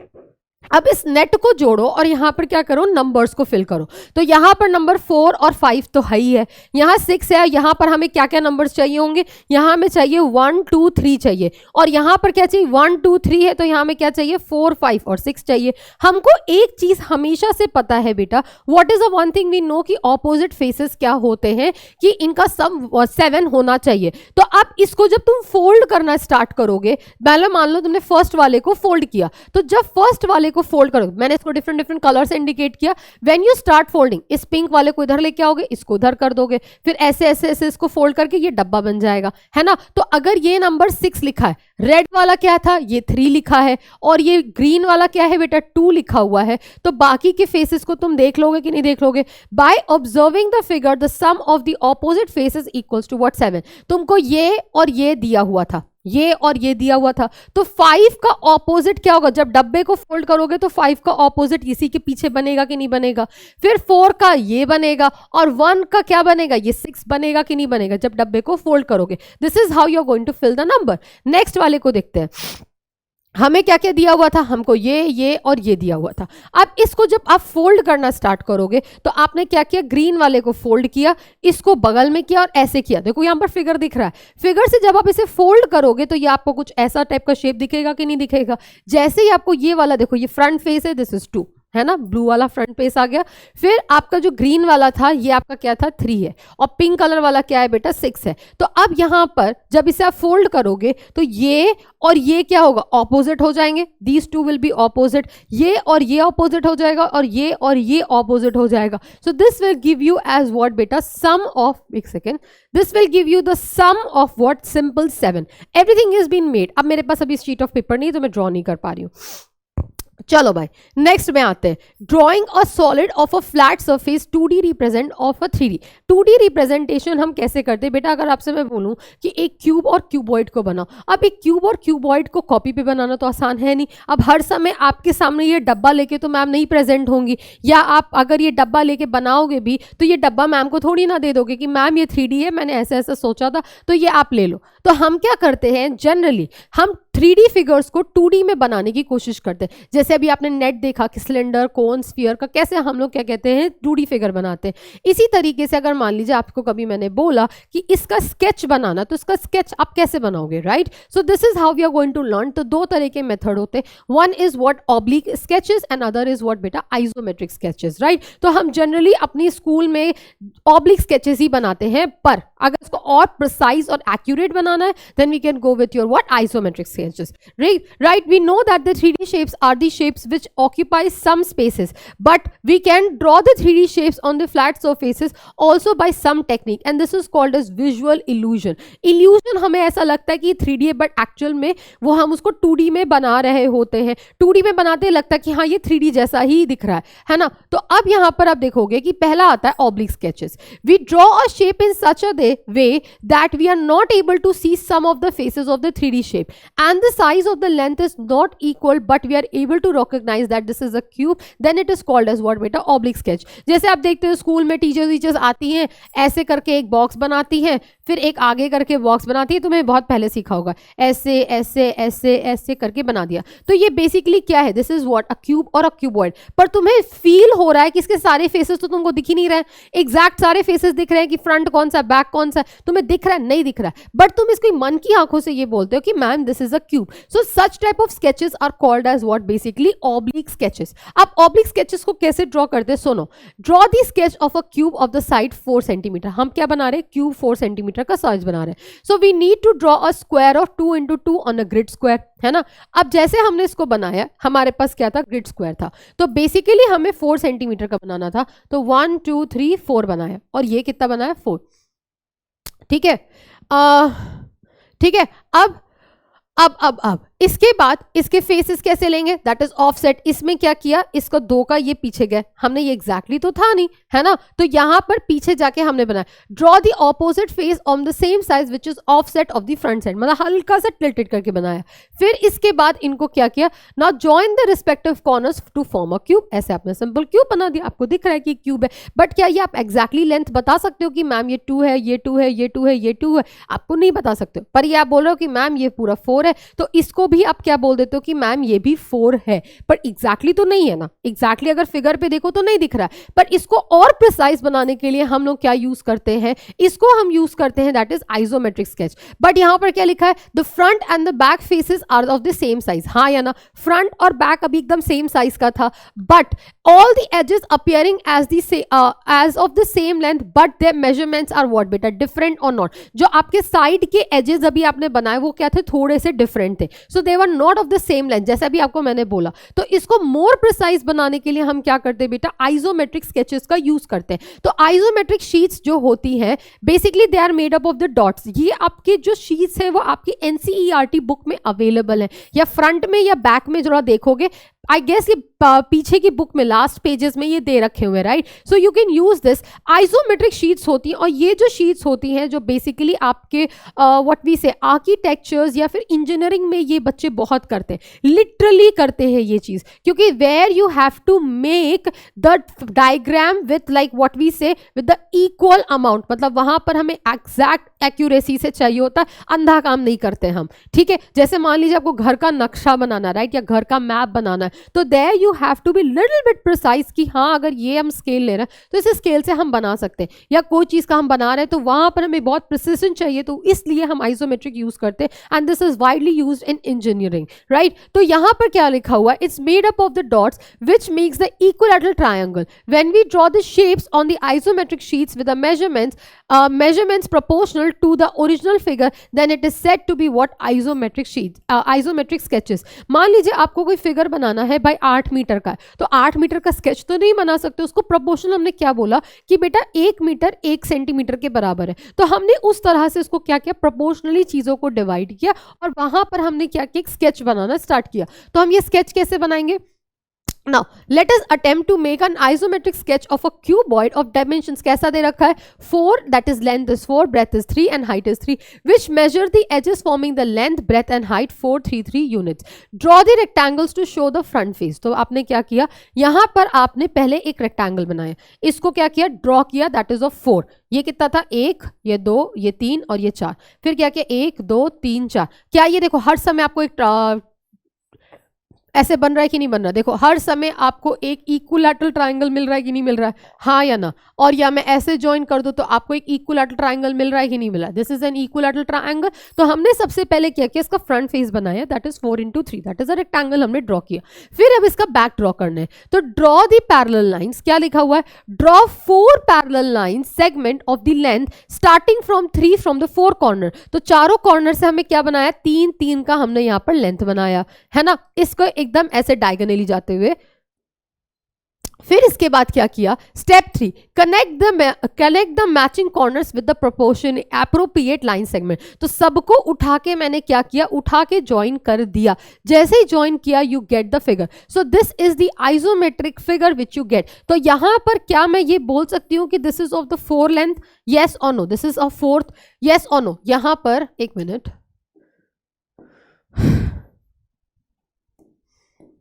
अब इस नेट को जोड़ो और यहाँ पर क्या करो? नंबर्स को फिल करो। तो यहाँ पर नंबर 4 और 5 तो है ही है, यहाँ 6 है, यहाँ पर हमें क्या क्या नंबर्स चाहिए होंगे? यहाँ हमें चाहिए 1 2 3 चाहिए, और यहाँ पर क्या चाहिए? 1 2 3 है तो यहाँ में क्या चाहिए? 4 5 और 6 चाहिए। हमको एक चीज हमेशा से पता है बेटा, what is the one thing we know कि ऑपोजिट फेसेस क्या होते हैं, कि इनका सम 7 होना चाहिए। तो अब इसको जब तुम फोल्ड करना स्टार्ट करोगे, पहले मान लो तुमने फर्स्ट वाले को फोल्ड किया, तो जब फर्स्ट वाले को फोल्ड करो, मैंने इसको डिफरेंट कलर से इंडिकेट किया। व्हेन यू स्टार्ट फोल्डिंग, इस पिंक वाले को इधर लेके आओगे, इसको उधर कर दोगे, फिर ऐसे ऐसे ऐसे इसको फोल्ड करके ये डब्बा बन जाएगा, है ना? तो अगर ये नंबर 6 लिखा है, रेड वाला क्या था? ये 3 लिखा है, और ये ग्रीन वाला क्या है बेटा? 2 लिखा हुआ है। तो बाकी के फेसेस को तुम देख लोगे कि नहीं देख लोगे? By observing the figure the sum of the opposite faces equals to what? 7। तुमको ये और ये दिया हुआ था, ये और ये दिया हुआ था, तो 5 का ऑपोजिट क्या होगा? जब डब्बे को फोल्ड करोगे तो 5 का ऑपोजिट इसी के पीछे बनेगा कि नहीं बनेगा? फिर 4 का ये बनेगा, और 1 का क्या बनेगा? ये 6 बनेगा कि नहीं बनेगा जब डब्बे को फोल्ड करोगे? This is how you are going to fill the number. Next वाले को देखते हैं। हमें क्या क्या दिया हुआ था? हमको ये और ये दिया हुआ था। अब इसको जब आप फोल्ड करना स्टार्ट करोगे तो आपने क्या किया? ग्रीन वाले को फोल्ड किया, इसको बगल में किया और ऐसे किया। देखो यहाँ पर फिगर दिख रहा है, फिगर से जब आप इसे फोल्ड करोगे तो ये आपको कुछ ऐसा टाइप का शेप दिखेगा कि नहीं दिखेगा? जैसे ही आपको ये वाला, देखो ये फ्रंट फेस है, दिस इज 2, है ना? ब्लू वाला फ्रंट फेस आ गया। फिर आपका जो ग्रीन वाला था ये आपका क्या था? 3 है, और पिंक कलर वाला क्या है बेटा? 6 है। तो अब यहाँ पर जब इसे आप फोल्ड करोगे तो ये और ये क्या होगा? ऑपोजिट हो जाएंगे। These 2 will be opposite. ये और ये ऑपोजिट हो जाएगा, और ये ऑपोजिट हो जाएगा। So this will give you as what बेटा? सम ऑफ, एक second, this will give you the sum of what? Simple 7। Everything is been made. अब मेरे पास अभी शीट ऑफ पेपर नहीं तो मैं ड्रॉ नहीं कर पा रही हूँ। चलो भाई नेक्स्ट में आते हैं। Drawing a solid of a flat surface 2D represent of a 3D। 2D representation हम कैसे करते हैं बेटा? अगर आपसे मैं बोलूं कि एक क्यूब और क्यूबॉइड को बनाओ, अब एक क्यूब और क्यूबॉइड को कॉपी पे बनाना तो आसान है नहीं। अब हर समय आपके सामने ये डब्बा लेके तो मैम नहीं प्रेजेंट होंगी, या आप अगर ये डब्बा लेके बनाओगे भी तो ये डब्बा मैम को थोड़ी ना दे दोगे कि मैम ये 3D है, मैंने ऐसा ऐसा सोचा था तो ये आप ले लो। तो हम क्या करते हैं? जनरली हम 3D फिगर्स को 2D में बनाने की कोशिश करते हैं। जैसे अभी आपने नेट देखा कि सिलेंडर, कोन, स्फीयर का कैसे हम लोग क्या कहते हैं? 2D फिगर बनाते हैं। इसी तरीके से अगर मान लीजिए आपको कभी मैंने बोला कि इसका स्केच बनाना, तो इसका स्केच आप कैसे बनाओगे? Right, so this is how we are going to learn. तो 2 तरह के मेथड होते हैं, one is what? Oblique sketches, and other is what बेटा? Isometric sketches. राइट, तो हम जनरली अपनी स्कूल में ऑब्लिक स्केचेस ही बनाते हैं, पर अगर इसको और प्रिसाइज और एक्यूरेट बनाना है then we can go with your what? Isometric sketches. Right, we know that the 3D shapes are the shapes which occupy some spaces, but we can draw the 3D shapes on the flat surfaces also by some technique, and this is called as visual illusion. Illusion हमें ऐसा लगता है कि 3D है, but actual में वो हम उसको 2D में बना रहे होते हैं। 2D में बनाते लगता है कि हाँ ये 3D जैसा ही दिख रहा है ना? तो अब यहाँ पर आप देखोगे कि पहला आता है oblique sketches. We draw a shape in such a way that we are not able to see some of the faces of the 3D shape, and the size of the length is not equal, but we are able to recognize that this is a cube. Then it is called as what बेटा? oblique sketch. जैसे आप देखते हो school में teachers आती हैं, ऐसे करके एक बॉक्स बनाती हैं, फिर एक आगे करके बॉक्स बनाती है, तुम्हें बहुत पहले सीखा होगा, ऐसे ऐसे ऐसे ऐसे करके बना दिया। तो ये बेसिकली क्या है, this is what a cube और अ क्यूबॉइड। पर तुम्हें फील हो रहा है कि इसके सारे फेसेस तो तुमको दिख ही नहीं रहे, एग्जैक्ट सारे फेसेस दिख रहे हैं कि फ्रंट कौन सा बैक कौन सा, तुम्हें दिख रहा है नहीं दिख रहा है, बट तुम इसको मन की आंखों से ये बोलते हो कि ma'am this is a cube. So such type of sketches are called as what, basically oblique sketches. अब ऑब्लिक स्केचेस को कैसे ड्रॉ करते हैं, सुनो। Draw the sketch of a cube of the side 4 centimetre. हम क्या बना रहे हैं, क्यूब 4 सेंटीमीटर का साइज बना रहे हैं। So we need to draw a square of 2 into 2 on a grid square, है ना। अब जैसे हमने इसको बनाया, हमारे पास क्या था, ग्रिड स्क्वायर था, तो बेसिकली हमें 4 सेंटीमीटर का बनाना था, तो 1 2 3 4 बनाया, और ये कितना बनाया, 4। ठीक है, ठीक है। अब इसके बाद इसके फेसेस कैसे लेंगे, दैट इज ऑफसेट। इसमें क्या किया, इसको 2 का ये पीछे गए, हमने ये एग्जैक्टली तो था नहीं, है ना, तो यहां पर पीछे जाके हमने बनाया, draw the opposite face on the same size which is offset of the front side, मतलब हल्का सा टिल्टेड करके बनाया। फिर इसके बाद इनको क्या किया, now join the respective corners to form a cube. ऐसे आपने सिंपल क्यूब बना दिया, आपको दिख रहा है कि क्यूब है, बट क्या ये आप एग्जैक्टली लेंथ बता सकते हो कि मैम ये 2 है, ये 2 है, ये 2 है, ये 2 है, आपको नहीं बता सकते हो। पर ये आप बोल रहे हो कि मैम ये पूरा 4 है, तो इसको भी आप क्या बोल देते हो कि मैम ये भी 4 है, पर एग्जैक्टली तो नहीं है ना, एग्जैक्टली अगर फिगर पे देखो तो नहीं दिख रहा है। पर इसको और प्रिसाइज बनाने के लिए हम लोग क्या यूज करते हैं, इसको हम यूज करते हैं, that is isometric sketch. But यहां पर क्या लिखा है, the front and the back faces are of the same size, हाँ या ना, फ्रंट और बैक अभी एकदम सेम साइज का था, but all the edges appearing as of the same length, but their measurements are what बेटा, डिफरेंट और नॉट। जो आपके साइड के एजेस अभी आपने बनाए वो क्या थे, थोड़े से डिफरेंट थे, so they were not of the same length, जैसे अभी आपको मैंने बोला। तो इसको मोर प्रिसाइज बनाने के लिए हम क्या करते हैं बेटा, आइसोमेट्रिक स्केचेस का यूज करते हैं। तो आइसोमेट्रिक शीट्स जो होती हैं basically they are made up of the dots. ये आपके जो शीट्स हैं वो आपकी एनसीईआरटी बुक में अवेलेबल है, या फ्रंट में या बैक में जरा देखोगे, आई गेस ये पीछे की बुक में लास्ट पेजेस में ये दे रखे हुए, right. So you can use this. Isometric sheets होती हैं, और ये जो शीट्स होती हैं जो बेसिकली आपके व्हाट वी से आर्किटेक्चर्स या फिर इंजीनियरिंग में ये बच्चे बहुत करते हैं, लिटरली करते हैं ये चीज, क्योंकि where you have to make the diagram with like what we say with the equal amount, मतलब वहां पर हमें एग्जैक्ट एक्यूरेसी से चाहिए होता है, अंधा काम नहीं करते हम, ठीक है। जैसे मान लीजिए आपको घर का नक्शा बनाना, राइट, या घर का मैप बनाना है, तो there you have to be little bit precise कि हाँ अगर ये हम स्केल ले रहे हैं तो इस स्केल से हम बना सकते हैं, या कोई चीज का हम बना रहे हैं तो वहां पर हमें बहुत प्रिसिजन चाहिए, तो इसलिए हम आइसोमेट्रिक यूज करते हैं, and this is widely used in engineering, right. तो यहां पर क्या लिखा हुआ है, it's made up of the dots which makes the equilateral triangle when we draw the shapes on the isometric sheets with the measurements proportional to the original figure, then it is said to be what, isometric sheets, isometric sketches। मान लीजिए आपको कोई figure बनाना है भाई 8 metre का, तो 8 metre का sketch तो नहीं बना सकते, उसको प्रोपोर्शनल हमने क्या बोला कि बेटा 1 मीटर 1 सेंटीमीटर के बराबर है, तो हमने उस तरह से उसको क्या किया, प्रोपोर्शनली चीजों को डिवाइड किया, और वहां पर हमने क्या किया, एक स्केच बनाना स्टार्ट किया। तो हम ये स्केच कैसे बनाएंगे, Now, let us attempt to make an isometric sketch of a cuboid of dimensions. कैसा दे रखा है, 4, that is length is 4, breadth is 3 and height is 3, which measure the edges forming the length, breadth and height 433 units. Draw the rectangles to show the front face. तो आपने क्या किया, यहाँ पर आपने पहले एक रेक्टेंगल बनाया, इसको क्या किया, ड्रॉ किया, दैट इज ऑफ 4। ये कितना था, 1, ये 2, ये 3 और ये 4। फिर क्या किया, 1 2 3 4। क्या ये देखो हर समय आपको एक ऐसे बन रहा है कि नहीं बन रहा, देखो हर समय आपको एक इक्विलैटरल ट्रायंगल मिल रहा है कि नहीं मिल रहा है, हाँ या ना। और या मैं ऐसे ज्वाइन कर दूं तो आपको एक इक्विलैटरल ट्रायंगल मिल रहा है कि नहीं मिल रहा है, this is an equilateral triangle. तो हमने सबसे पहले क्या किया, इसका फ्रंट फेस बनाया, that is 4 into 3, that is a rectangle हमने ड्रॉ किया। फिर अब इसका बैक ड्रॉ करना है, तो ड्रॉ द पैरेलल लाइंस, क्या लिखा हुआ है, draw 4 parallel lines segment of the length starting from 3 from the 4 corner. तो चारों कॉर्नर से हमें क्या बनाया, 3 3 का हमने यहाँ पर लेंथ बनाया, है ना, इसको एकदम ऐसे डायगोनली जाते हुए। फिर इसके बाद क्या किया, step 3, connect the matching corners with the proportion appropriate line segment. तो सबको उठा के मैंने क्या किया, उठा के ज्वाइन कर दिया, जैसे ही ज्वाइन किया you get the figure. So this is the isometric figure which you get. तो यहां पर क्या मैं ये बोल सकती हूं कि this is of the 4 length, yes और no, this is of 4th, yes और नो। यहां पर एक मिनट,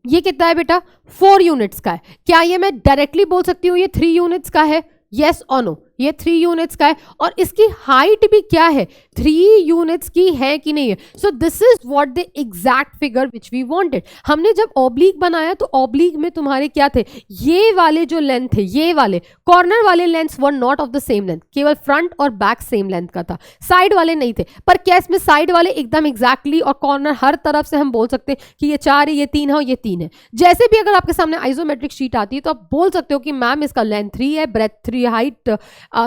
ये कितना है बेटा, 4 यूनिट्स का है। क्या ये मैं डायरेक्टली बोल सकती हूँ ये 3 यूनिट्स का है, येस और नो, ये 3 यूनिट्स का है और इसकी हाइट भी क्या है, 3 यूनिट्स की है कि नहीं है. So this is what the exact figure which we wanted. हमने जब ऑब्लिक बनाया तो ऑब्लिक में तुम्हारे क्या थे, ये वाले जो लेंथ थे, ये वाले कॉर्नर वाले lengths were not of the same length, केवल फ्रंट और बैक सेम लेंथ का था, साइड वाले नहीं थे. पर क्या इसमें साइड वाले एकदम एग्जैक्टली और कॉर्नर हर तरफ से हम बोल सकते हैं कि ये 4 है, ये 3 है और ये 3 है. जैसे भी अगर आपके सामने आइसोमेट्रिक शीट आती है तो आप बोल सकते हो कि मैम इसका लेंथ 3 है, ब्रेथ 3, हाइट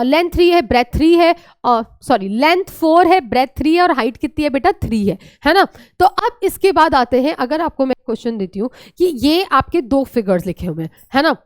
लेंथ 3 है, ब्रेथ 3 है, सॉरी लेंथ 4 है, ब्रेथ 3 है और हाइट कितनी है बेटा 3 है ना. तो अब इसके बाद आते हैं, अगर आपको मैं क्वेश्चन देती हूँ कि ये आपके 2 फिगर्स लिखे हुए हैं, है ना.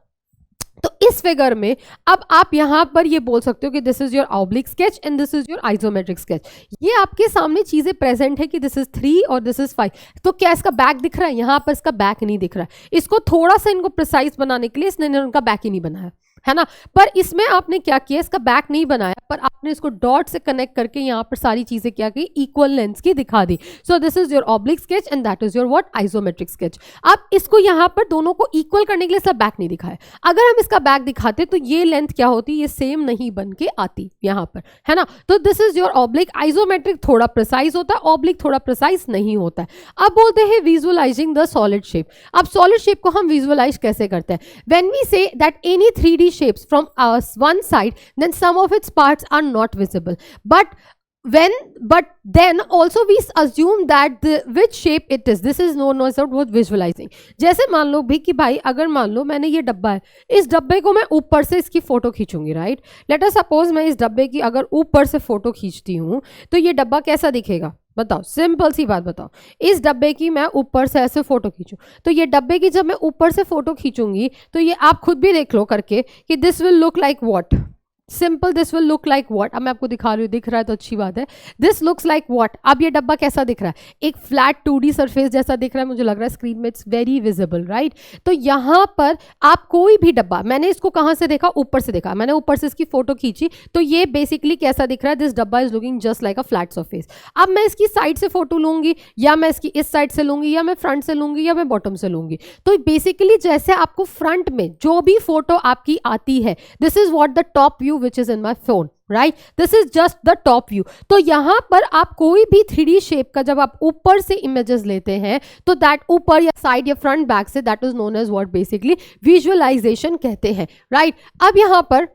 तो इस फिगर में अब आप यहां पर ये बोल सकते हो कि this is your oblique sketch and this is your isometric sketch. ये आपके सामने चीजें प्रेजेंट है कि दिस इज 3 और दिस इज 5. तो क्या इसका बैक दिख रहा है, यहां पर इसका बैक नहीं दिख रहा है. इसको थोड़ा सा इनको प्रिसाइज बनाने के लिए इसने उनका बैक ही नहीं बनाया, है ना. पर इसमें आपने क्या किया, इसका बैक नहीं बनाया, पर आपने इसको डॉट से कनेक्ट करके यहाँ पर सारी चीजें क्या की, इक्वल लेंथ्स की दिखा दी. So this is your oblique sketch and that is your what, isometric sketch. अब इसको यहाँ पर दोनों को इक्वल करने के लिए इसका बैक नहीं दिखाया. अगर हम इसका बैक दिखाते तो ये लेंथ क्या होती, ये सेम नहीं बन के आती यहाँ पर, है ना. तो this is your oblique. Isometric थोड़ा प्रिसाइज होता है, ऑब्लिक थोड़ा प्रिसाइज नहीं होता है. अब बोलते हैं विजुअलाइजिंग द सॉलिड शेप. अब सॉलिड शेप को हम विजुअलाइज कैसे करते हैं, when we say that any 3D shapes from one side, then some of its parts are not visible, but then also we assume that which shape it is. This is known as what visualizing. जैसे मान लो भी कि भाई अगर मान लो मैंने ये डब्बा है, इस डब्बे को मैं ऊपर से इसकी फोटो खींचूंगी, राइट. लेट अस सपोज मैं इस डब्बे की अगर ऊपर से फोटो खींचती हूँ तो ये डब्बा कैसा दिखेगा, बताओ, सिंपल सी बात बताओ. इस डब्बे की मैं ऊपर से ऐसे फोटो खींचूं तो ये डब्बे की जब मैं ऊपर से फोटो खींचूंगी तो ये आप खुद भी देख लो करके कि this will look like what, simple, this will look like what. अब मैं आपको दिखा रही हूँ, दिख रहा है तो अच्छी बात है. This looks like what. अब ये डब्बा कैसा दिख रहा है, एक फ्लैट 2D सरफेस जैसा दिख रहा है, मुझे लग रहा है स्क्रीन में, इट्स वेरी विजिबल, राइट. तो यहाँ पर आप कोई भी डब्बा, मैंने इसको कहाँ से देखा, ऊपर से देखा, मैंने ऊपर से इसकी फोटो खींची तो ये बेसिकली कैसा दिख रहा है, दिस डब्बा is looking just like a flat surface. अब मैं इसकी साइड से फोटो लूंगी या मैं इसकी इस साइड से लूंगी या मैं फ्रंट से लूंगी या मैं बॉटम से लूंगी. तो बेसिकली जैसे आपको फ्रंट में जो भी फोटो आपकी आती है, this is what the top view which is in my phone, right. This is just the top view. तो यहां पर आप कोई भी 3D शेप का जब आप ऊपर से इमेजेस लेते हैं तो दैट ऊपर या साइड या फ्रंट बैक से, that is known as what basically visualisation कहते हैं, राइट. अब यहां पर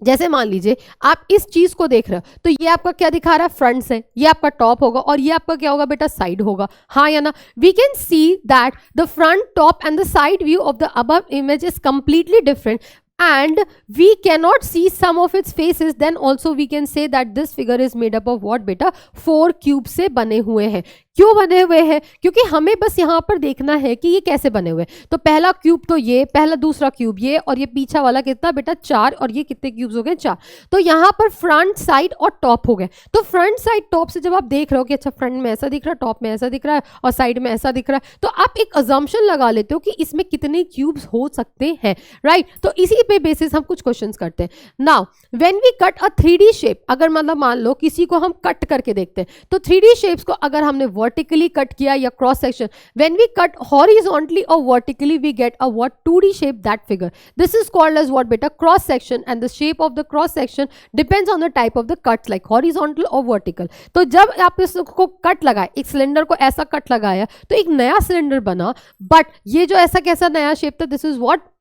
जैसे मान लीजिए आप इस चीज को देख रहे हो तो ये आपका क्या दिखा रहा है, फ्रंट से, ये आपका टॉप होगा और ये आपका क्या होगा बेटा, साइड होगा, हाँ या ना. We can see that the front, top and the side view of the above image is completely different and we cannot see some of its faces. Then also we can say that this figure is made up of what beta, 4 cubes से बने हुए हैं. क्यों बने हुए हैं, क्योंकि हमें बस यहाँ पर देखना है कि ये कैसे बने हुए हैं. तो पहला क्यूब तो ये, पहला दूसरा क्यूब ये और ये पीछा वाला कितना बेटा 4 और ये कितने क्यूब्स हो गए 4. तो यहाँ पर फ्रंट, साइड और टॉप हो गए. तो फ्रंट, साइड, टॉप से जब आप देख रहे हो कि अच्छा फ्रंट में ऐसा दिख रहा है, टॉप में ऐसा दिख रहा है और साइड में ऐसा दिख रहा है, तो आप एक अजम्पशन लगा लेते हो कि इसमें कितने क्यूब्स हो सकते हैं, राइट. तो इसी पे बेसिस हम कुछ क्वेश्चंस करते हैं. Now when we cut a 3D shape, अगर मतलब मान लो किसी को हम कट करके देखते हैं तो 3D शेप्स को अगर हमने वर्टिकली कट किया या cross section, when we cut horizontally और vertically we get a what 2D shape, that figure. This is called as what बेटा, cross section. And the shape of the cross section depends on the type of the cuts, like horizontal और vertical. तो जब आप इसको cut लगाए, एक cylinder को ऐसा कट लगाया तो एक नया सिलेंडर बना, बट ये जो ऐसा कैसा नया शेप था, this is what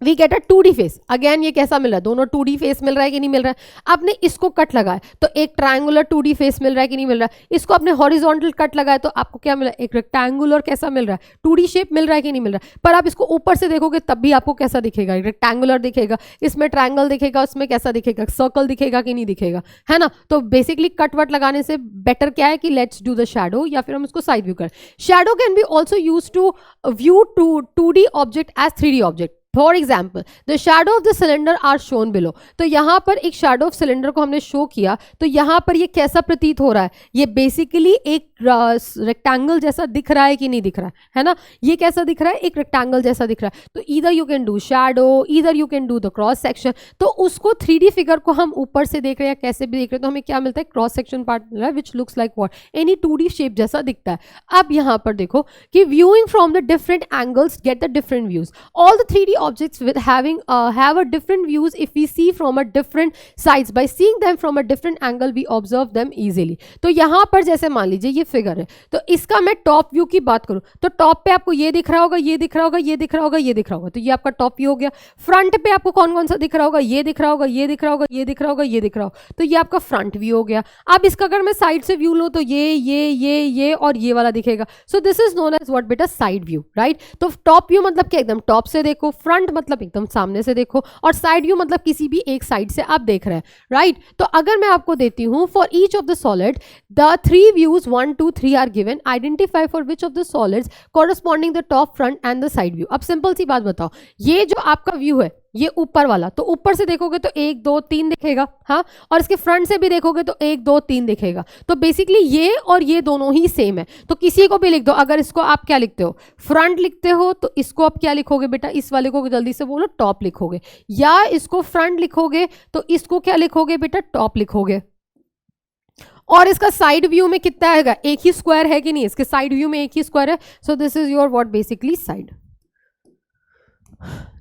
we get a 2D face. Again ये कैसा मिल रहा है, दोनों 2D फेस मिल रहा है कि नहीं मिल रहा है. आपने इसको कट लगाया तो एक ट्रायंगुलर 2D फेस मिल रहा है कि नहीं मिल रहा है. इसको आपने हॉरिजॉन्टल कट लगाया तो आपको क्या मिला, एक रेक्टेंगुलर कैसा मिल रहा है, 2D शेप मिल रहा है कि नहीं मिल रहा है. पर आप इसको ऊपर से देखोगे तब भी आपको कैसा दिखेगा, रेक्टेंगुलर दिखेगा, इसमें ट्रायंगल दिखेगा, उसमें कैसा दिखेगा, सर्कल दिखेगा कि नहीं दिखेगा, है ना. तो बेसिकली कट वट लगाने से बेटर क्या है कि लेट्स डू द शैडो, या फिर हम उसको साइड व्यू करें. Shadow can be also use to view 2D object as 3D object. For example the shadow of the cylinder are shown below. तो यहाँ पर एक शैडो ऑफ सिलेंडर को हमने शो किया तो यहाँ पर ये कैसा प्रतीत हो रहा है, ये बेसिकली एक रेक्टेंगल जैसा दिख रहा है कि नहीं दिख रहा है ना. ये कैसा दिख रहा है, एक रेक्टेंगल जैसा दिख रहा है. तो either you can do shadow, either you can do the cross section. तो उसको 3D फिगर को हम ऊपर से देख रहे हैं या कैसे भी देख रहे हैं तो हमें क्या मिलता है, क्रॉस सेक्शन पार्ट मिल रहा है which looks like what, any 2D shape जैसा दिखता है. अब यहाँ पर देखो कि viewing from the different angles get the different views. All the 3D objects with having have a different views if we see from a different sides. By seeing them from a different angle we observe them easily. तो यहाँ पर जैसे मान लीजिए ये figure है, तो इसका मैं टॉप व्यू की बात करूँ तो टॉप पे आपको ये दिख रहा होगा, ये दिख रहा होगा, ये दिख रहा होगा, ये दिख रहा होगा, तो ये आपका टॉप व्यू हो गया. फ्रंट पे आपको कौन कौन सा दिख रहा होगा, ये दिख रहा होगा, ये दिख रहा होगा, ये दिख रहा होगा, ये दिख रहा होगा, तो ये आपका फ्रंट व्यू हो गया. अब इसका अगर मैं साइड से व्यू लूँ तो ये और ये वाला दिखेगा. So this is known as what बेटा, साइड व्यू, राइट. तो टॉप व्यू मतलब क्या, एकदम टॉप से देखो, फ्रंट मतलब एकदम सामने से देखो, और साइड व्यू मतलब किसी भी एक साइड से आप देख रहे हैं, राइट. तो अगर मैं आपको देती हूँ for each of the solid the 3 views 1 2 3 are given, identify for which of the solids corresponding the top, front and the side view. अब सिंपल सी बात बताओ, ये जो आपका व्यू है ये ऊपर वाला, तो ऊपर से देखोगे तो 1 2 3 दिखेगा, हाँ, और इसके फ्रंट से भी देखोगे तो 1 2 3 दिखेगा. तो बेसिकली ये और ये दोनों ही सेम है. तो किसी को भी लिख दो, अगर इसको आप क्या लिखते हो, फ्रंट लिखते हो, तो इसको आप क्या लिखोगे बेटा, इस वाले को जल्दी से बोलो टॉप लिखोगे, या इसको फ्रंट लिखोगे तो इसको क्या लिखोगे बेटा, टॉप लिखोगे. और इसका साइड व्यू में कितना आएगा, एक ही स्क्वायर है कि नहीं, इसके साइड व्यू में एक ही स्क्वायर है. So this is your what basically side.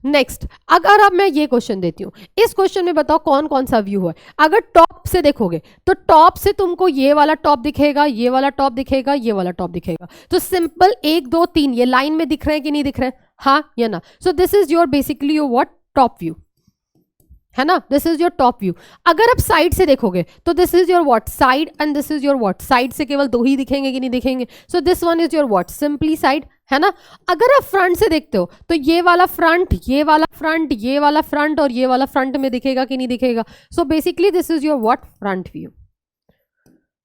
Next, अगर अब मैं ये क्वेश्चन देती हूँ, इस क्वेश्चन में बताओ कौन कौन सा व्यू है. अगर टॉप से देखोगे तो टॉप से तुमको ये वाला टॉप दिखेगा, ये वाला टॉप दिखेगा, ये वाला टॉप दिखेगा. तो सिंपल 1 2 3 ये लाइन में दिख रहे हैं कि नहीं दिख रहे हैं, हाँ या ना. सो this is your basically your what, top view, है ना. This is your top view. अगर आप साइड से देखोगे तो this is your what, side, and this is your what, side से केवल 2 ही दिखेंगे कि नहीं दिखेंगे. सो this one is your what, simply side, है ना. अगर आप फ्रंट से देखते हो तो ये वाला फ्रंट, ये वाला फ्रंट, ये वाला फ्रंट और ये वाला फ्रंट में दिखेगा कि नहीं दिखेगा. So basically this is your what, front view,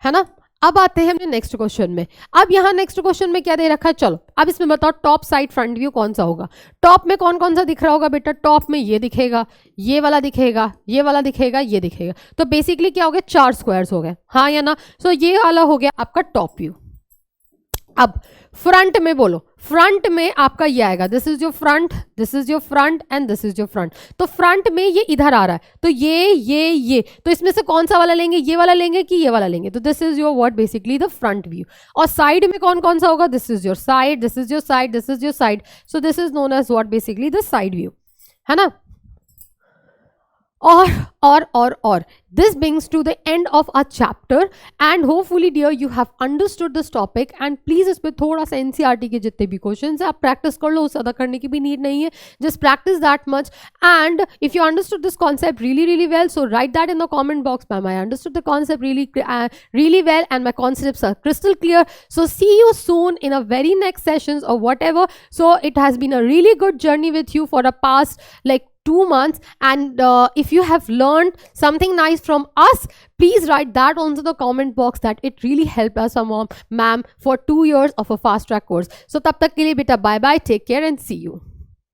है ना. अब आते हैं हमने नेक्स्ट क्वेश्चन में. अब यहाँ नेक्स्ट क्वेश्चन में क्या दे रखा है, चलो अब इसमें बताओ टॉप साइड फ्रंट व्यू कौन सा होगा. टॉप में कौन कौन सा दिख रहा होगा बेटा, टॉप में ये दिखेगा, ये वाला दिखेगा, ये वाला दिखेगा, ये दिखेगा. तो बेसिकली क्या हो गया, 4 स्क्वायर्स हो गए, हाँ या ना. सो ये वाला हो गया आपका टॉप व्यू. अब फ्रंट में बोलो, फ्रंट में आपका ये आएगा, this is your front, this is your front end this is your front. तो फ्रंट में ये इधर आ रहा है, तो ये तो इसमें से कौन सा वाला लेंगे, ये वाला लेंगे कि ये वाला लेंगे. तो this is your what basically the front view. और साइड में कौन कौन सा होगा, this is your side, this is your side, this is your side. So this is known as what basically the side view, है ना. और this brings to the end of our chapter and hopefully dear you have understood this topic and please इस पे थोड़ा सा NCERT के जितने भी क्वेश्चंस है आप प्रैक्टिस कर लो, उससे ज़्यादा करने की भी नीड नहीं है, just practice that much. And if you understood this concept really well, so write that in the comment box, ma'am, I understood the concept really well and my concepts are crystal clear. So see you soon in a very next sessions or whatever. So it has been a really good journey with you for the past like 2 months, and if you have learned something nice from us, please write that onto the comment box that it really helped us, ma'am, for 2 years of a fast track course. So tab tak ke liye beta bye bye, take care and see you.